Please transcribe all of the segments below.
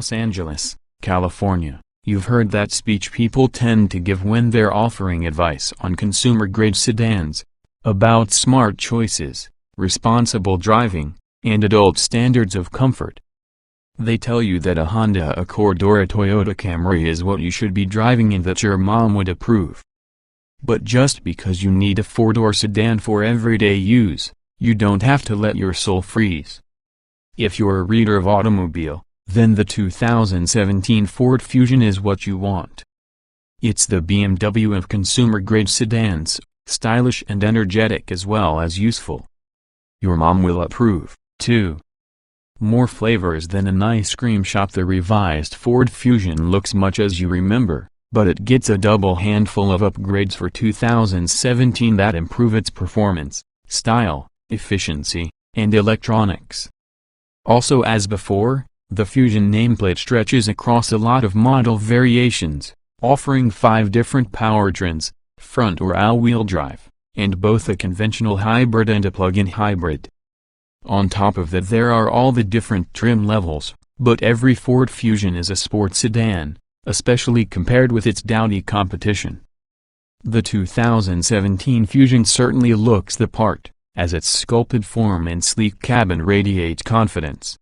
Los Angeles, California. You've heard that speech people tend to give when they're offering advice on consumer-grade sedans, about smart choices, responsible driving, and adult standards of comfort. They tell you that a Honda Accord or a Toyota Camry is what you should be driving and that your mom would approve. But just because you need a four-door sedan for everyday use, you don't have to let your soul freeze. If you're a reader of automobile, then the 2017 Ford Fusion is what you want. It's the BMW of consumer-grade sedans, stylish and energetic as well as useful. Your mom will approve, too. More flavors than an ice cream shop. The revised Ford Fusion looks much as you remember, but it gets a double handful of upgrades for 2017 that improve its performance, style, efficiency, and electronics. Also, as before, the Fusion nameplate stretches across a lot of model variations, offering 5 different powertrains, front or all-wheel drive, and both a conventional hybrid and a plug-in hybrid. On top of that there are all the different trim levels, but every Ford Fusion is a sports sedan, especially compared with its dowdy competition. The 2017 Fusion certainly looks the part, as its sculpted form and sleek cabin radiate confidence.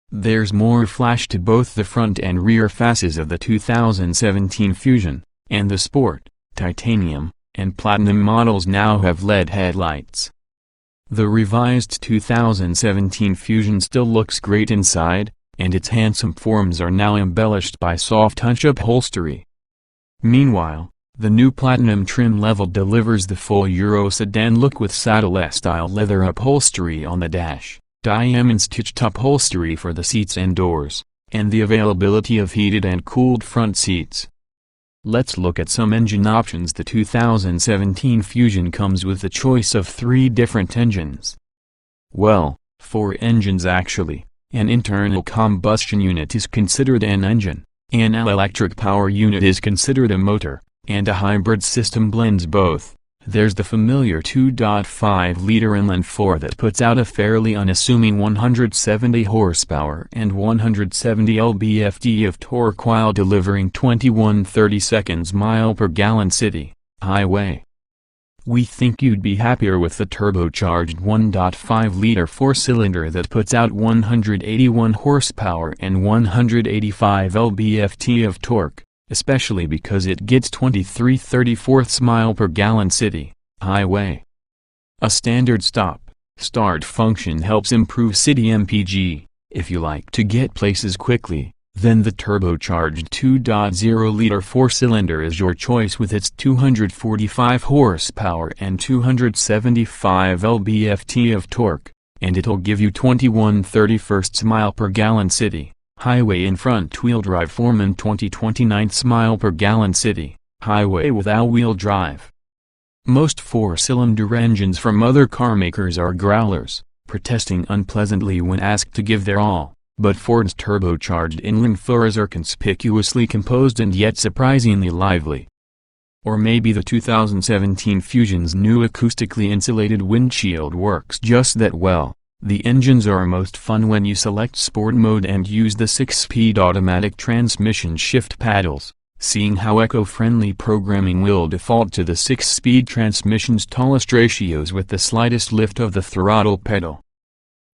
There's more flash to both the front and rear fasces of the 2017 Fusion, and the Sport, Titanium, and Platinum models now have LED headlights. The revised 2017 Fusion still looks great inside, and its handsome forms are now embellished by soft touch upholstery. Meanwhile, the new Platinum trim level delivers the full Euro sedan look with saddle-style leather upholstery on the dash, diamond-stitched upholstery for the seats and doors, and the availability of heated and cooled front seats. Let's look at some engine options. The 2017 Fusion comes with a choice of 3 different engines. Well, 4 engines actually. An internal combustion unit is considered an engine, an electric power unit is considered a motor, and a hybrid system blends both. There's the familiar 2.5-liter inline 4 that puts out a fairly unassuming 170 horsepower and 170 lb-ft of torque while delivering 21-30 seconds mpg city, highway. We think you'd be happier with the turbocharged 1.5-liter 4-cylinder that puts out 181 horsepower and 185 lb-ft of torque, especially because it gets 23/34 mpg city, highway. A standard stop-start function helps improve city MPG. If you like to get places quickly, then the turbocharged 2.0-liter 4-cylinder is your choice with its 245 horsepower and 275 lb-ft of torque, and it'll give you 21/31 mpg city, highway in front-wheel drive form and 20-29 mpg city, highway with all-wheel drive. Most 4-cylinder engines from other carmakers are growlers, protesting unpleasantly when asked to give their all. But Ford's turbocharged inline 4s are conspicuously composed and yet surprisingly lively. Or maybe the 2017 Fusion's new acoustically insulated windshield works just that well. The engines are most fun when you select sport mode and use the 6-speed automatic transmission shift paddles, seeing how eco-friendly programming will default to the 6-speed transmission's tallest ratios with the slightest lift of the throttle pedal.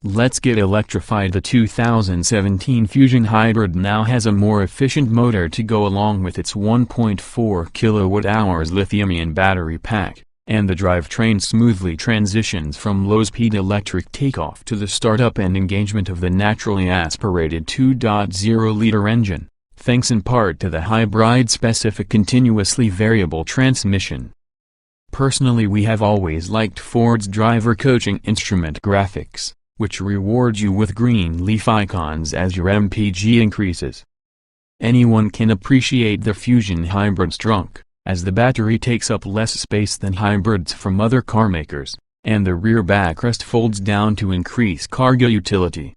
Let's get electrified. The 2017 Fusion Hybrid now has a more efficient motor to go along with its 1.4 kWh lithium-ion battery pack, and the drivetrain smoothly transitions from low-speed electric takeoff to the startup and engagement of the naturally aspirated 2.0-liter engine, thanks in part to the hybrid-specific continuously variable transmission. Personally, we have always liked Ford's driver coaching instrument graphics, which rewards you with green leaf icons as your MPG increases. Anyone can appreciate the Fusion Hybrid's trunk, as the battery takes up less space than hybrids from other carmakers, and the rear backrest folds down to increase cargo utility.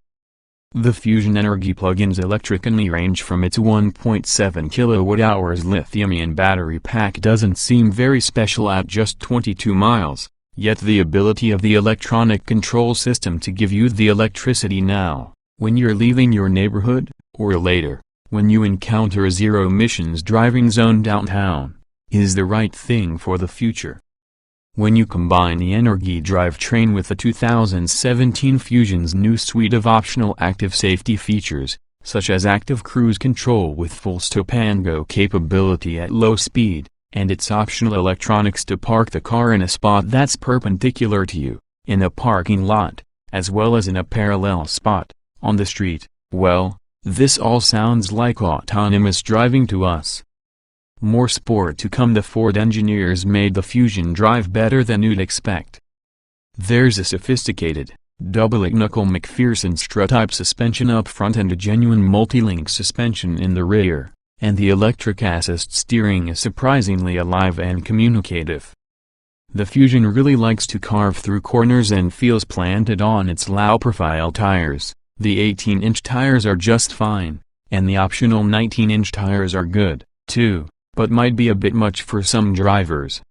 The Fusion Energy plug-ins electrically range from its 1.7 kWh lithium-ion battery pack doesn't seem very special at just 22 miles. Yet the ability of the electronic control system to give you the electricity now, when you're leaving your neighborhood, or later, when you encounter a zero-emissions driving zone downtown, is the right thing for the future. When you combine the Energy drivetrain with the 2017 Fusion's new suite of optional active safety features, such as active cruise control with full stop-and-go capability at low speed, and its optional electronics to park the car in a spot that's perpendicular to you, in a parking lot, as well as in a parallel spot, on the street, well, this all sounds like autonomous driving to us. More sport to come. The Ford engineers made the Fusion drive better than you'd expect. There's a sophisticated, double-knuckle McPherson strut-type suspension up front and a genuine multi-link suspension in the rear, and the electric assist steering is surprisingly alive and communicative. The Fusion really likes to carve through corners and feels planted on its low-profile tires. The 18-inch tires are just fine, and the optional 19-inch tires are good, too, but might be a bit much for some drivers.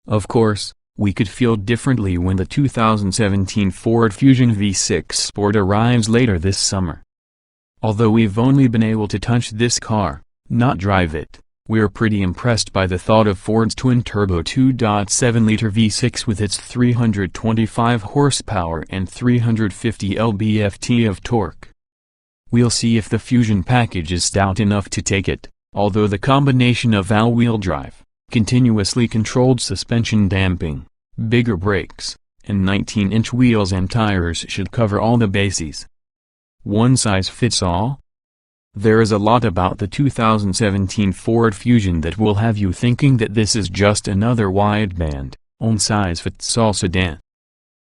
Of course, we could feel differently when the 2017 Ford Fusion V6 Sport arrives later this summer. Although we've only been able to touch this car, not drive it, we're pretty impressed by the thought of Ford's twin-turbo 2.7-liter V6 with its 325 horsepower and 350 lb-ft of torque. We'll see if the Fusion package is stout enough to take it, although the combination of all-wheel drive, continuously controlled suspension damping, bigger brakes, and 19-inch wheels and tires should cover all the bases. One size fits all? There is a lot about the 2017 Ford Fusion that will have you thinking that this is just another wideband, one-size-fits-all sedan.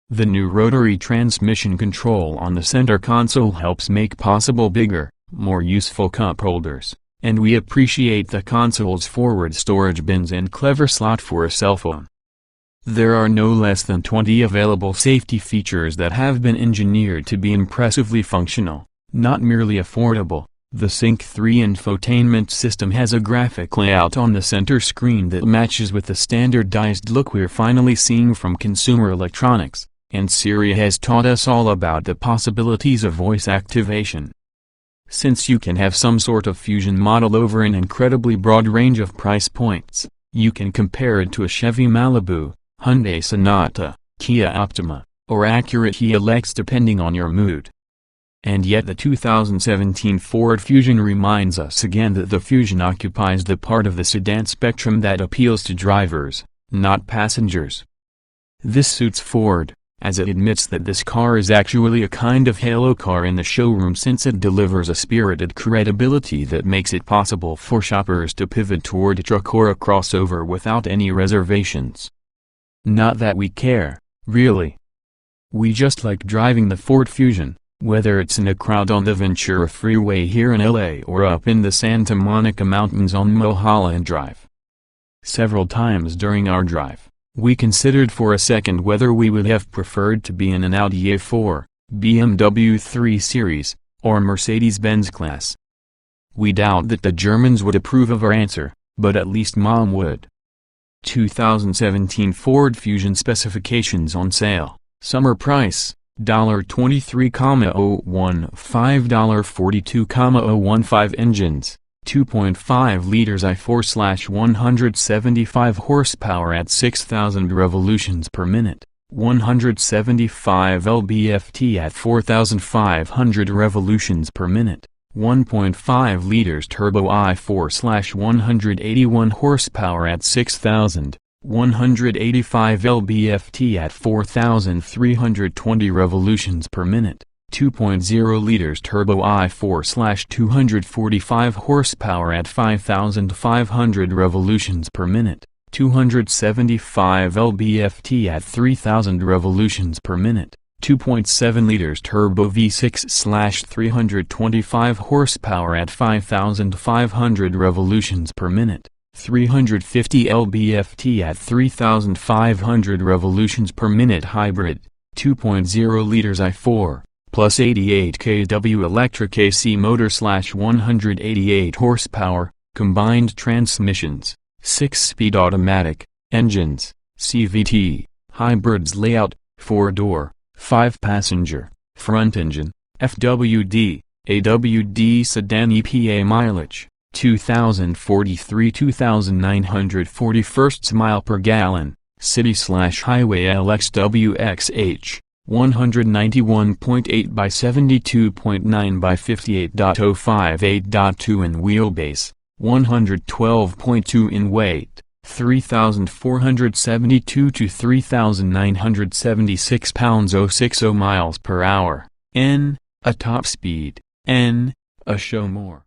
The new rotary transmission control on the center console helps make possible bigger, more useful cup holders, and we appreciate the console's forward storage bins and clever slot for a cell phone. There are no less than 20 available safety features that have been engineered to be impressively functional, not merely affordable. The Sync 3 infotainment system has a graphic layout on the center screen that matches with the standardized look we're finally seeing from consumer electronics, and Siri has taught us all about the possibilities of voice activation. Since you can have some sort of Fusion model over an incredibly broad range of price points, you can compare it to a Chevy Malibu, Hyundai Sonata, Kia Optima, or Acura TLX depending on your mood. And yet the 2017 Ford Fusion reminds us again that the Fusion occupies the part of the sedan spectrum that appeals to drivers, not passengers. This suits Ford, as it admits that this car is actually a kind of halo car in the showroom since it delivers a spirited credibility that makes it possible for shoppers to pivot toward a truck or a crossover without any reservations. Not that we care, really. We just like driving the Ford Fusion, whether it's in a crowd on the Ventura Freeway here in LA or up in the Santa Monica Mountains on Mulholland Drive. Several times during our drive, we considered for a second whether we would have preferred to be in an Audi A4, BMW 3 Series, or Mercedes-Benz class. We doubt that the Germans would approve of our answer, but at least Mom would. 2017 Ford Fusion specifications on sale. Summer price, $23,015, $42,015. Engines, 2.5 liters i4/175 horsepower at 6,000 revolutions per minute, 175 lb-ft at 4,500 revolutions per minute, 1.5 liters turbo i4/181 horsepower at 6,000, 185 lb-ft at 4,320 revolutions per minute, 2.0 liters turbo i4/245 horsepower at 5,500 revolutions per minute, 275 lb-ft at 3,000 revolutions per minute, 2.7 liters turbo V6/325 horsepower at 5,500 revolutions per minute, 350 lb-ft at 3,500 revolutions per minute. Hybrid, 2.0 liters i4, plus 88 kW electric AC motor/188 horsepower, combined transmissions, 6-speed automatic, engines, CVT, hybrids. Layout, 4-door, 5-passenger, front engine, FWD, AWD sedan EPA mileage, 2043 2,941 mile per gallon, city/highway LXWXH, 191.8 by 72.9 by 58.058.2 in wheelbase, 112.2 in weight, 3,472 to 3,976 pounds. 060 miles per hour. N, a top speed. N, a show more.